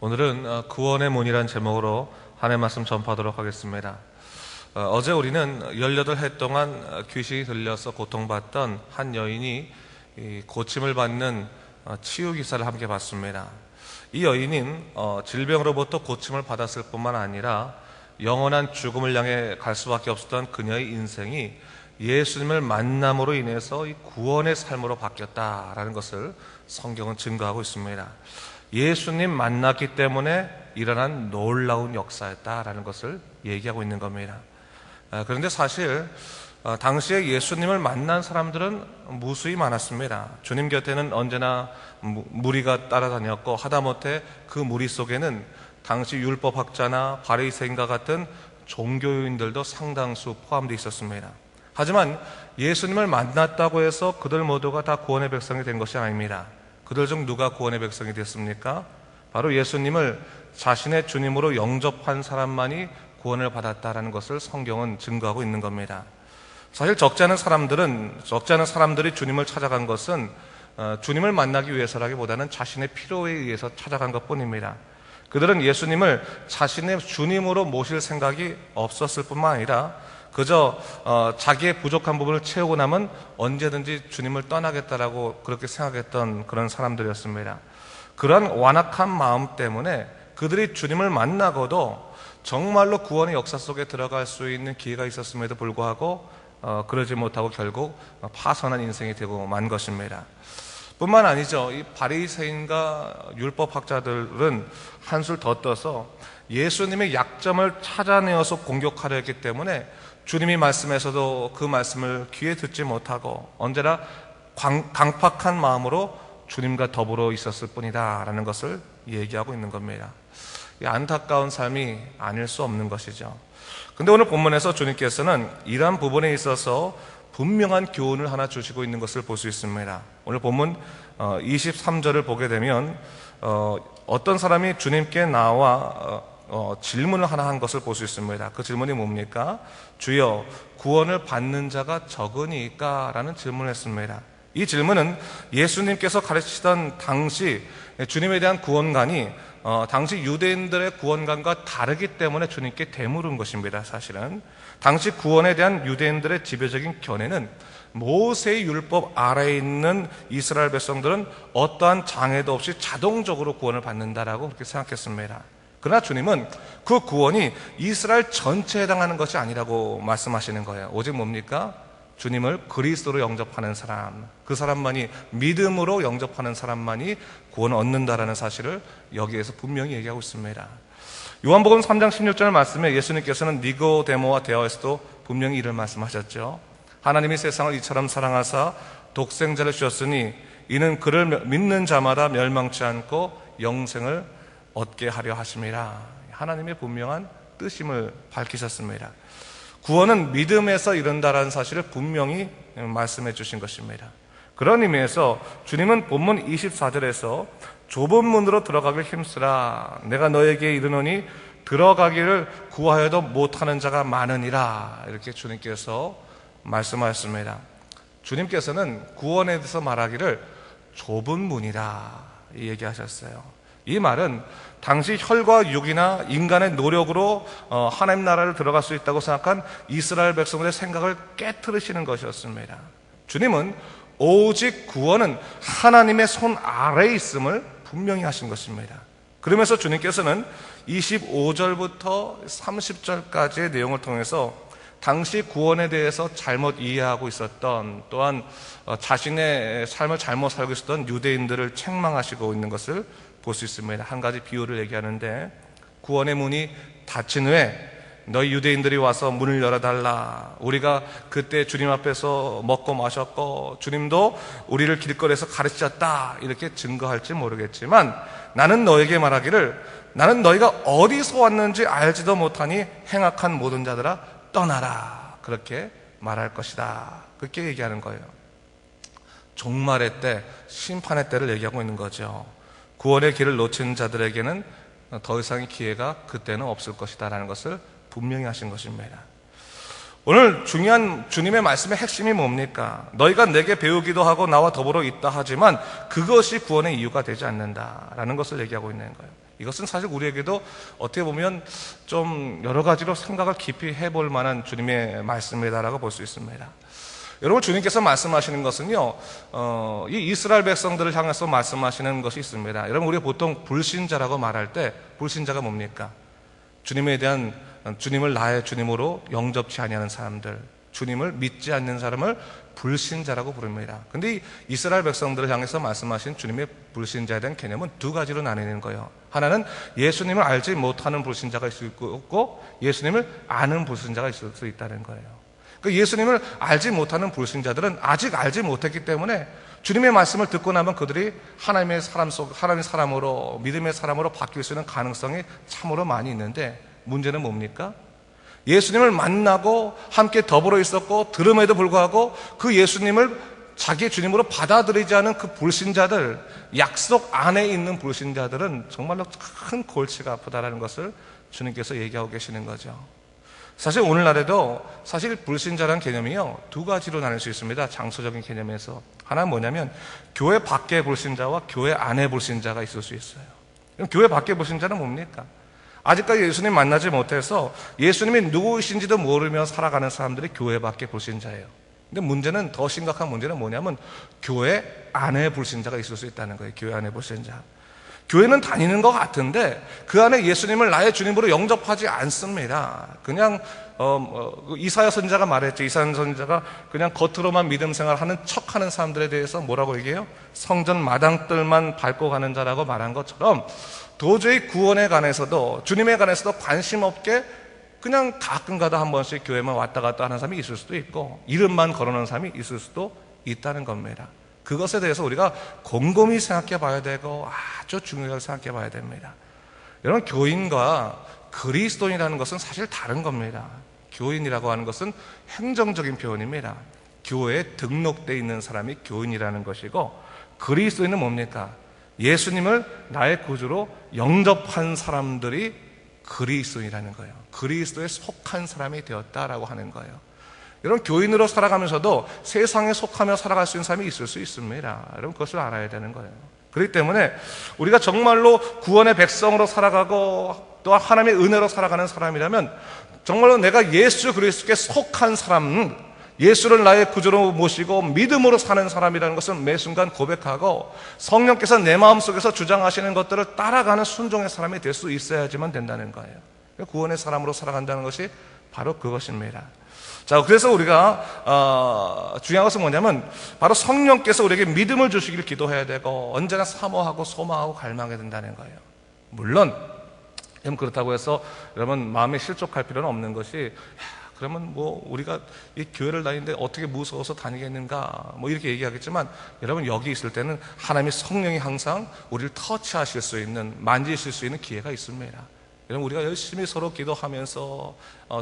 오늘은 구원의 문이란 제목으로 한 해 말씀 전파하도록 하겠습니다. 어제 우리는 18해 동안 귀신이 들려서 고통받던 한 여인이 고침을 받는 치유 기사를 함께 봤습니다. 이 여인은 질병으로부터 고침을 받았을 뿐만 아니라 영원한 죽음을 향해 갈 수밖에 없었던 그녀의 인생이 예수님을 만남으로 인해서 이 구원의 삶으로 바뀌었다라는 것을 성경은 증거하고 있습니다. 예수님 만났기 때문에 일어난 놀라운 역사였다라는 것을 얘기하고 있는 겁니다. 그런데 사실 당시에 예수님을 만난 사람들은 무수히 많았습니다. 주님 곁에는 언제나 무리가 따라다녔고, 하다못해 그 무리 속에는 당시 율법학자나 바리새인과 같은 종교인들도 상당수 포함되어 있었습니다. 하지만 예수님을 만났다고 해서 그들 모두가 다 구원의 백성이 된 것이 아닙니다. 그들 중 누가 구원의 백성이 됐습니까? 바로 예수님을 자신의 주님으로 영접한 사람만이 구원을 받았다라는 것을 성경은 증거하고 있는 겁니다. 사실 적지 않은 사람들이 주님을 찾아간 것은 주님을 만나기 위해서라기보다는 자신의 필요에 의해서 찾아간 것뿐입니다. 그들은 예수님을 자신의 주님으로 모실 생각이 없었을 뿐만 아니라 그저 자기의 부족한 부분을 채우고 나면 언제든지 주님을 떠나겠다라고 그렇게 생각했던 그런 사람들이었습니다. 그러한 완악한 마음 때문에 그들이 주님을 만나고도 정말로 구원의 역사 속에 들어갈 수 있는 기회가 있었음에도 불구하고 그러지 못하고 결국 파선한 인생이 되고 만 것입니다. 뿐만 아니죠. 이 바리새인과 율법학자들은 한술 더 떠서 예수님의 약점을 찾아내어서 공격하려 했기 때문에 주님이 말씀에서도 그 말씀을 귀에 듣지 못하고 언제나 강팍한 마음으로 주님과 더불어 있었을 뿐이다 라는 것을 얘기하고 있는 겁니다. 이 안타까운 삶이 아닐 수 없는 것이죠. 근데 오늘 본문에서 주님께서는 이러한 부분에 있어서 분명한 교훈을 하나 주시고 있는 것을 볼 수 있습니다. 오늘 본문 23절을 보게 되면 어떤 사람이 주님께 나와 질문을 하나 한 것을 볼 수 있습니다. 그 질문이 뭡니까? 주여, 구원을 받는 자가 적으니까? 라는 질문을 했습니다. 이 질문은 예수님께서 가르치시던 당시 주님에 대한 구원관이 당시 유대인들의 구원관과 다르기 때문에 주님께 되물은 것입니다. 사실은 당시 구원에 대한 유대인들의 지배적인 견해는 모세의 율법 아래에 있는 이스라엘 백성들은 어떠한 장애도 없이 자동적으로 구원을 받는다라고 그렇게 생각했습니다. 그러나 주님은 그 구원이 이스라엘 전체에 해당하는 것이 아니라고 말씀하시는 거예요. 오직 뭡니까? 주님을 그리스도로 영접하는 사람, 그 사람만이, 믿음으로 영접하는 사람만이 구원을 얻는다라는 사실을 여기에서 분명히 얘기하고 있습니다. 요한복음 3장 16절 말씀에 예수님께서는 니고데모와 대화에서도 분명히 이를 말씀하셨죠. 하나님이 세상을 이처럼 사랑하사 독생자를 주셨으니 이는 그를 믿는 자마다 멸망치 않고 영생을 얻게 하려 하심이라. 하나님의 분명한 뜻임을 밝히셨습니다. 구원은 믿음에서 이른다라는 사실을 분명히 말씀해 주신 것입니다. 그런 의미에서 주님은 본문 24절에서 좁은 문으로 들어가길 힘쓰라. 내가 너에게 이르노니 들어가기를 구하여도 못하는 자가 많으니라. 이렇게 주님께서 말씀하셨습니다. 주님께서는 구원에 대해서 말하기를 좁은 문이라 얘기하셨어요. 이 말은 당시 혈과 육이나 인간의 노력으로 하나님 나라를 들어갈 수 있다고 생각한 이스라엘 백성들의 생각을 깨트리시는 것이었습니다. 주님은 오직 구원은 하나님의 손 아래에 있음을 분명히 하신 것입니다. 그러면서 주님께서는 25절부터 30절까지의 내용을 통해서 당시 구원에 대해서 잘못 이해하고 있었던, 또한 자신의 삶을 잘못 살고 있었던 유대인들을 책망하시고 있는 것을 볼 수 있습니다. 한 가지 비유를 얘기하는데, 구원의 문이 닫힌 후에 너희 유대인들이 와서 문을 열어달라. 우리가 그때 주님 앞에서 먹고 마셨고 주님도 우리를 길거리에서 가르치셨다, 이렇게 증거할지 모르겠지만 나는 너에게 말하기를 나는 너희가 어디서 왔는지 알지도 못하니 행악한 모든 자들아 떠나라. 그렇게 말할 것이다. 그렇게 얘기하는 거예요. 종말의 때, 심판의 때를 얘기하고 있는 거죠. 구원의 길을 놓친 자들에게는 더 이상의 기회가 그때는 없을 것이다 라는 것을 분명히 하신 것입니다. 오늘 중요한 주님의 말씀의 핵심이 뭡니까? 너희가 내게 배우기도 하고 나와 더불어 있다 하지만 그것이 구원의 이유가 되지 않는다라는 것을 얘기하고 있는 거예요. 이것은 사실 우리에게도 어떻게 보면 좀 여러 가지로 생각을 깊이 해볼 만한 주님의 말씀이다라고 볼 수 있습니다. 여러분, 주님께서 말씀하시는 것은요, 이 이스라엘 백성들을 향해서 말씀하시는 것이 있습니다. 여러분, 우리가 보통 불신자라고 말할 때 불신자가 뭡니까? 주님을 나의 주님으로 영접치 아니하는 사람들, 주님을 믿지 않는 사람을 불신자라고 부릅니다. 근데 이 이스라엘 백성들을 향해서 말씀하신 주님의 불신자에 대한 개념은 두 가지로 나뉘는 거예요. 하나는 예수님을 알지 못하는 불신자가 있을 수 있고, 예수님을 아는 불신자가 있을 수 있다는 거예요. 그 예수님을 알지 못하는 불신자들은 아직 알지 못했기 때문에 주님의 말씀을 듣고 나면 그들이 하나님의 사람으로, 믿음의 사람으로 바뀔 수 있는 가능성이 참으로 많이 있는데, 문제는 뭡니까? 예수님을 만나고 함께 더불어 있었고 들음에도 불구하고 그 예수님을 자기 주님으로 받아들이지 않은 그 불신자들, 약속 안에 있는 불신자들은 정말로 큰 골치가 아프다라는 것을 주님께서 얘기하고 계시는 거죠. 사실 오늘날에도 사실 불신자라는 개념이요, 두 가지로 나눌 수 있습니다. 장소적인 개념에서. 하나는 뭐냐면 교회 밖의 불신자와 교회 안의 불신자가 있을 수 있어요. 그럼 교회 밖의 불신자는 뭡니까? 아직까지 예수님 만나지 못해서 예수님이 누구이신지도 모르며 살아가는 사람들이 교회 밖의 불신자예요. 근데 문제는, 더 심각한 문제는 뭐냐면 교회 안에 불신자가 있을 수 있다는 거예요. 교회 안에 불신자. 교회는 다니는 것 같은데 그 안에 예수님을 나의 주님으로 영접하지 않습니다. 그냥 이사야 선지자가 말했죠. 이사야 선지자가 그냥 겉으로만 믿음 생활하는 척하는 사람들에 대해서 뭐라고 얘기해요? 성전 마당들만 밟고 가는 자라고 말한 것처럼 도저히 구원에 관해서도, 주님에 관해서도 관심 없게 그냥 가끔가다 한 번씩 교회만 왔다 갔다 하는 사람이 있을 수도 있고, 이름만 걸어놓은 사람이 있을 수도 있다는 겁니다. 그것에 대해서 우리가 곰곰이 생각해 봐야 되고 아주 중요하게 생각해 봐야 됩니다. 여러분, 교인과 그리스도인이라는 것은 사실 다른 겁니다. 교인이라고 하는 것은 행정적인 표현입니다. 교회에 등록되어 있는 사람이 교인이라는 것이고, 그리스도인은 뭡니까? 예수님을 나의 구주로 영접한 사람들이 그리스도인이라는 거예요. 그리스도에 속한 사람이 되었다라고 하는 거예요. 여러분, 교인으로 살아가면서도 세상에 속하며 살아갈 수 있는 사람이 있을 수 있습니다. 여러분, 그것을 알아야 되는 거예요. 그렇기 때문에 우리가 정말로 구원의 백성으로 살아가고 또 하나님의 은혜로 살아가는 사람이라면, 정말로 내가 예수 그리스도께 속한 사람, 예수를 나의 구주로 모시고 믿음으로 사는 사람이라는 것을 매 순간 고백하고, 성령께서 내 마음속에서 주장하시는 것들을 따라가는 순종의 사람이 될 수 있어야지만 된다는 거예요. 구원의 사람으로 살아간다는 것이 바로 그것입니다. 자, 그래서 우리가 중요한 것은 뭐냐면 바로 성령께서 우리에게 믿음을 주시길 기도해야 되고, 언제나 사모하고 소망하고 갈망해야 된다는 거예요. 물론 그렇다고 해서 여러분 마음에 실족할 필요는 없는 것이, 그러면 뭐 우리가 이 교회를 다니는데 어떻게 무서워서 다니겠는가, 뭐 이렇게 얘기하겠지만, 여러분 여기 있을 때는 하나님의 성령이 항상 우리를 터치하실 수 있는, 만지실 수 있는 기회가 있습니다. 여러분, 우리가 열심히 서로 기도하면서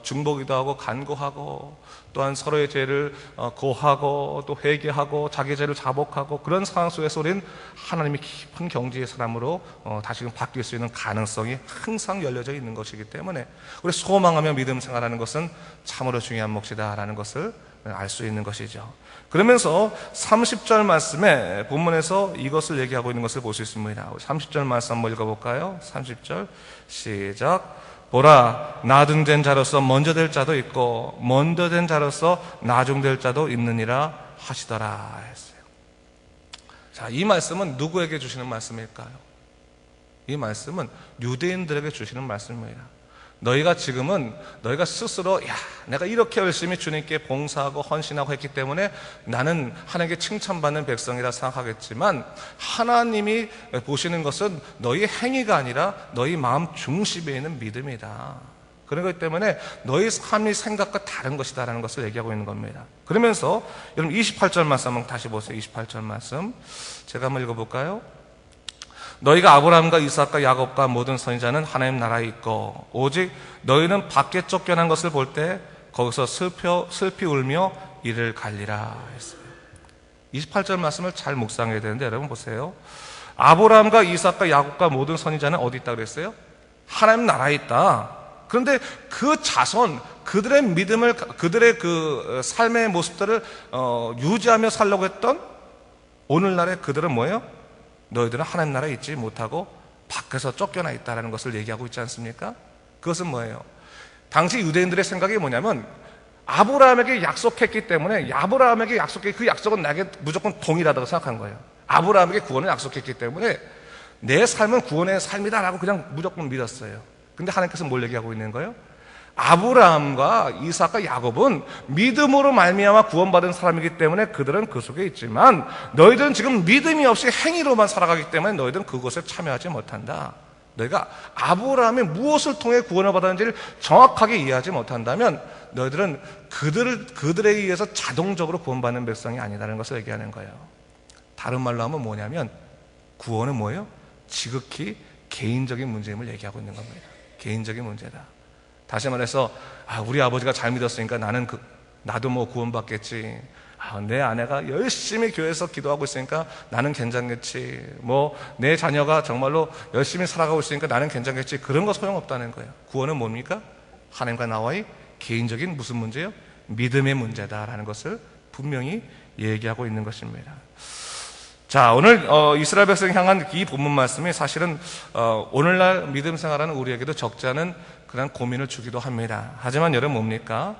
중보기도 하고 간구하고, 또한 서로의 죄를 고하고 또 회개하고 자기 죄를 자복하고, 그런 상황 속에서 우리는 하나님의 깊은 경지의 사람으로 다시금 바뀔 수 있는 가능성이 항상 열려져 있는 것이기 때문에, 우리 소망하며 믿음 생활하는 것은 참으로 중요한 몫이다라는 것을 알 수 있는 것이죠. 그러면서 30절 말씀에 본문에서 이것을 얘기하고 있는 것을 볼 수 있습니다. 30절 말씀 한번 읽어볼까요? 30절 시작. 보라, 나중된 자로서 먼저 될 자도 있고 먼저 된 자로서 나중될 자도 있느니라 하시더라 했어요. 자, 이 말씀은 누구에게 주시는 말씀일까요? 이 말씀은 유대인들에게 주시는 말씀입니다. 너희가 스스로 내가 이렇게 열심히 주님께 봉사하고 헌신하고 했기 때문에 나는 하나님께 칭찬받는 백성이라 생각하겠지만, 하나님이 보시는 것은 너희 행위가 아니라 너희 마음 중심에 있는 믿음이다. 그런 것 때문에 너희 삶의 생각과 다른 것이다라는 것을 얘기하고 있는 겁니다. 그러면서 여러분 28절 말씀 한번 다시 보세요. 28절 말씀 제가 한번 읽어볼까요? 너희가 아브라함과 이삭과 야곱과 모든 선지자는 하나님 나라에 있고, 오직 너희는 밖에 쫓겨난 것을 볼 때 거기서 슬피 울며 이를 갈리라 했어요. 28절 말씀을 잘 묵상해야 되는데, 여러분 보세요. 아브라함과 이삭과 야곱과 모든 선지자는 어디 있다 그랬어요? 하나님 나라에 있다. 그런데 그 자손, 그들의 믿음을, 그들의 그 삶의 모습들을 유지하며 살려고 했던 오늘날의 그들은 뭐예요? 너희들은 하나님 나라에 있지 못하고 밖에서 쫓겨나 있다는 것을 얘기하고 있지 않습니까? 그것은 뭐예요? 당시 유대인들의 생각이 뭐냐면 아브라함에게 약속했기 때문에 아브라함에게 약속했기 그 약속은 나에게 무조건 동일하다고 생각한 거예요. 아브라함에게 구원을 약속했기 때문에 내 삶은 구원의 삶이다라고 그냥 무조건 믿었어요. 근데 하나님께서 뭘 얘기하고 있는 거예요? 아브라함과 이삭과 야곱은 믿음으로 말미암아 구원받은 사람이기 때문에 그들은 그 속에 있지만 너희들은 지금 믿음이 없이 행위로만 살아가기 때문에 너희들은 그것에 참여하지 못한다. 너희가 아브라함이 무엇을 통해 구원을 받았는지를 정확하게 이해하지 못한다면 너희들은 그들에 의해서 자동적으로 구원받는 백성이 아니라는 것을 얘기하는 거예요. 다른 말로 하면 뭐냐면 구원은 뭐예요? 지극히 개인적인 문제임을 얘기하고 있는 겁니다. 개인적인 문제다. 다시 말해서 우리 아버지가 잘 믿었으니까 나도 뭐 구원받겠지. 내 아내가 열심히 교회에서 기도하고 있으니까 나는 괜찮겠지. 뭐 내 자녀가 정말로 열심히 살아가고 있으니까 나는 괜찮겠지. 그런 거 소용없다는 거예요. 구원은 뭡니까? 하나님과 나와의 개인적인 무슨 문제요? 믿음의 문제다라는 것을 분명히 얘기하고 있는 것입니다. 자, 오늘 이스라엘 백성 향한 이 본문 말씀이 사실은 오늘날 믿음 생활하는 우리에게도 적지 않은 그런 고민을 주기도 합니다. 하지만 여러분 뭡니까?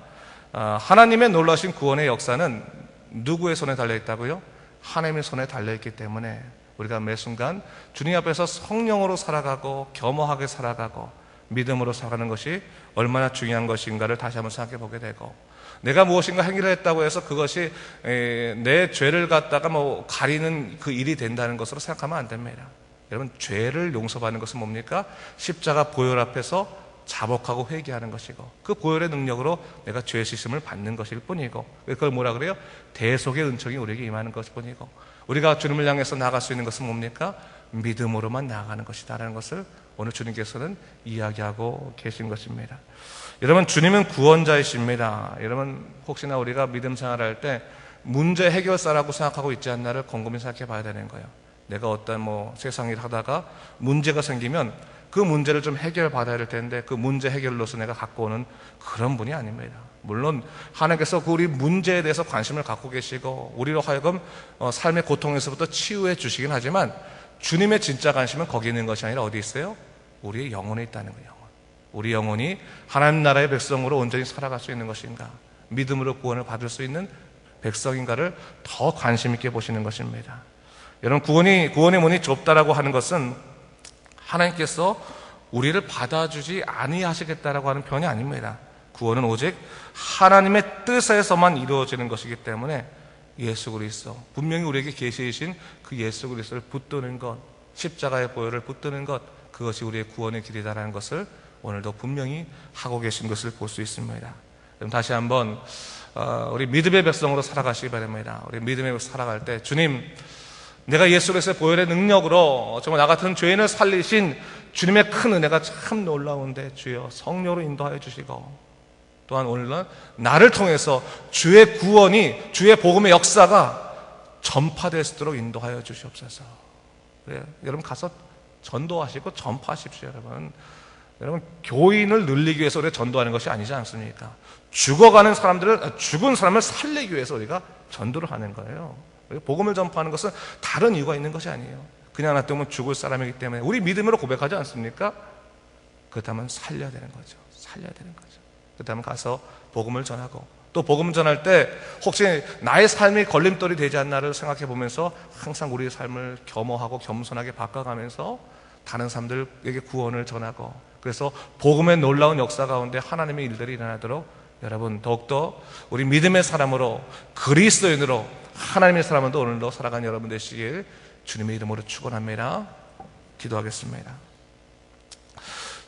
하나님의 놀라신 구원의 역사는 누구의 손에 달려있다고요? 하나님의 손에 달려있기 때문에 우리가 매 순간 주님 앞에서 성령으로 살아가고 겸허하게 살아가고 믿음으로 살아가는 것이 얼마나 중요한 것인가를 다시 한번 생각해 보게 되고, 내가 무엇인가 행위를 했다고 해서 그것이 내 죄를 갖다가 가리는 그 일이 된다는 것으로 생각하면 안 됩니다. 여러분, 죄를 용서받는 것은 뭡니까? 십자가 보혈 앞에서 자복하고 회개하는 것이고, 그 보혈의 능력으로 내가 죄 씻음을 받는 것일 뿐이고, 그걸 뭐라 그래요? 대속의 은총이 우리에게 임하는 것일 뿐이고, 우리가 주님을 향해서 나아갈 수 있는 것은 뭡니까? 믿음으로만 나아가는 것이다라는 것을 오늘 주님께서는 이야기하고 계신 것입니다. 여러분, 주님은 구원자이십니다. 여러분, 혹시나 우리가 믿음 생활할 때 문제 해결사라고 생각하고 있지 않나를 곰곰이 생각해 봐야 되는 거예요. 내가 어떤 세상 일 하다가 문제가 생기면 그 문제를 좀 해결받아야 될 텐데 그 문제 해결로서 내가 갖고 오는 그런 분이 아닙니다. 물론 하나님께서 우리 문제에 대해서 관심을 갖고 계시고 우리로 하여금 삶의 고통에서부터 치유해 주시긴 하지만 주님의 진짜 관심은 거기 있는 것이 아니라 어디 있어요? 우리의 영혼에 있다는 거예요. 우리 영혼이 하나님 나라의 백성으로 온전히 살아갈 수 있는 것인가, 믿음으로 구원을 받을 수 있는 백성인가를 더 관심 있게 보시는 것입니다. 여러분, 구원의 문이 좁다라고 하는 것은 하나님께서 우리를 받아주지 아니하시겠다라고 하는 표현이 아닙니다. 구원은 오직 하나님의 뜻에서만 이루어지는 것이기 때문에 예수 그리스도, 분명히 우리에게 계시신 그 예수 그리스도를 붙드는 것, 십자가의 보혈을 붙드는 것, 그것이 우리의 구원의 길이다라는 것을 오늘도 분명히 하고 계신 것을 볼 수 있습니다. 그럼 다시 한번 우리 믿음의 백성으로 살아가시기 바랍니다. 우리 믿음의 백성 살아갈 때 주님, 내가 예수 그리스도의 보혈의 능력으로 정말 나 같은 죄인을 살리신 주님의 큰 은혜가 참 놀라운데 주여 성령으로 인도하여 주시고, 또한 오늘은 나를 통해서 주의 구원이, 주의 복음의 역사가 전파될 수 있도록 인도하여 주시옵소서. 그래요. 여러분 가서 전도하시고 전파하십시오. 여러분 교인을 늘리기 위해서 우리가 전도하는 것이 아니지 않습니까? 죽은 사람을 살리기 위해서 우리가 전도를 하는 거예요. 복음을 전파하는 것은 다른 이유가 있는 것이 아니에요. 그냥 놔두면 죽을 사람이기 때문에 우리 믿음으로 고백하지 않습니까? 그렇다면 살려야 되는 거죠. 살려야 되는 거죠. 그렇다면 가서 복음을 전하고, 또 복음 전할 때 혹시 나의 삶이 걸림돌이 되지 않나를 생각해 보면서 항상 우리의 삶을 겸허하고 겸손하게 바꿔가면서 다른 사람들에게 구원을 전하고, 그래서 복음의 놀라운 역사 가운데 하나님의 일들이 일어나도록 여러분 더욱더 우리 믿음의 사람으로, 그리스도인으로, 하나님의 사람으로 오늘도 살아가는 여러분 되시길 주님의 이름으로 축원합니다. 기도하겠습니다.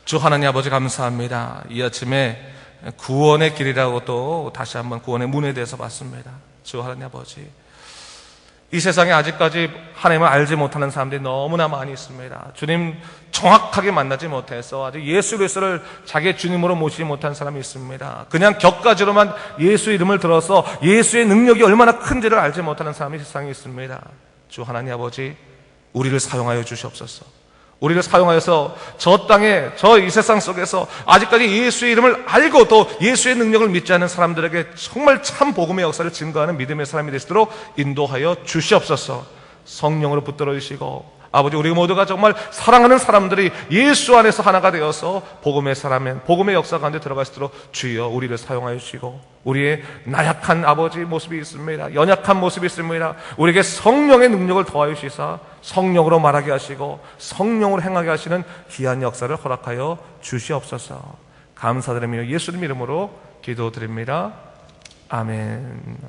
주 하나님 아버지 감사합니다. 이 아침에 구원의 길이라고 또 다시 한번 구원의 문에 대해서 봤습니다. 주 하나님 아버지, 이 세상에 아직까지 하나님을 알지 못하는 사람들이 너무나 많이 있습니다. 주님 정확하게 만나지 못해서 아직 예수 그리스도를 자기의 주님으로 모시지 못한 사람이 있습니다. 그냥 격가지로만 예수 이름을 들어서 예수의 능력이 얼마나 큰지를 알지 못하는 사람이 세상에 있습니다. 주 하나님 아버지, 우리를 사용하여 주시옵소서. 우리를 사용하여서 저 땅에, 이 세상 속에서 아직까지 예수의 이름을 알고 또 예수의 능력을 믿지 않는 사람들에게 정말 참 복음의 역사를 증거하는 믿음의 사람이 되시도록 인도하여 주시옵소서. 성령으로 붙들어 주시고 아버지, 우리 모두가 정말 사랑하는 사람들이 예수 안에서 하나가 되어서 복음의 역사 가운데 들어갈 수 있도록 주여 우리를 사용하여 주시고, 우리의 나약한 아버지 모습이 있습니다. 연약한 모습이 있습니다. 우리에게 성령의 능력을 더하여 주시사 성령으로 말하게 하시고 성령으로 행하게 하시는 귀한 역사를 허락하여 주시옵소서. 감사드리며 예수님 이름으로 기도드립니다. 아멘.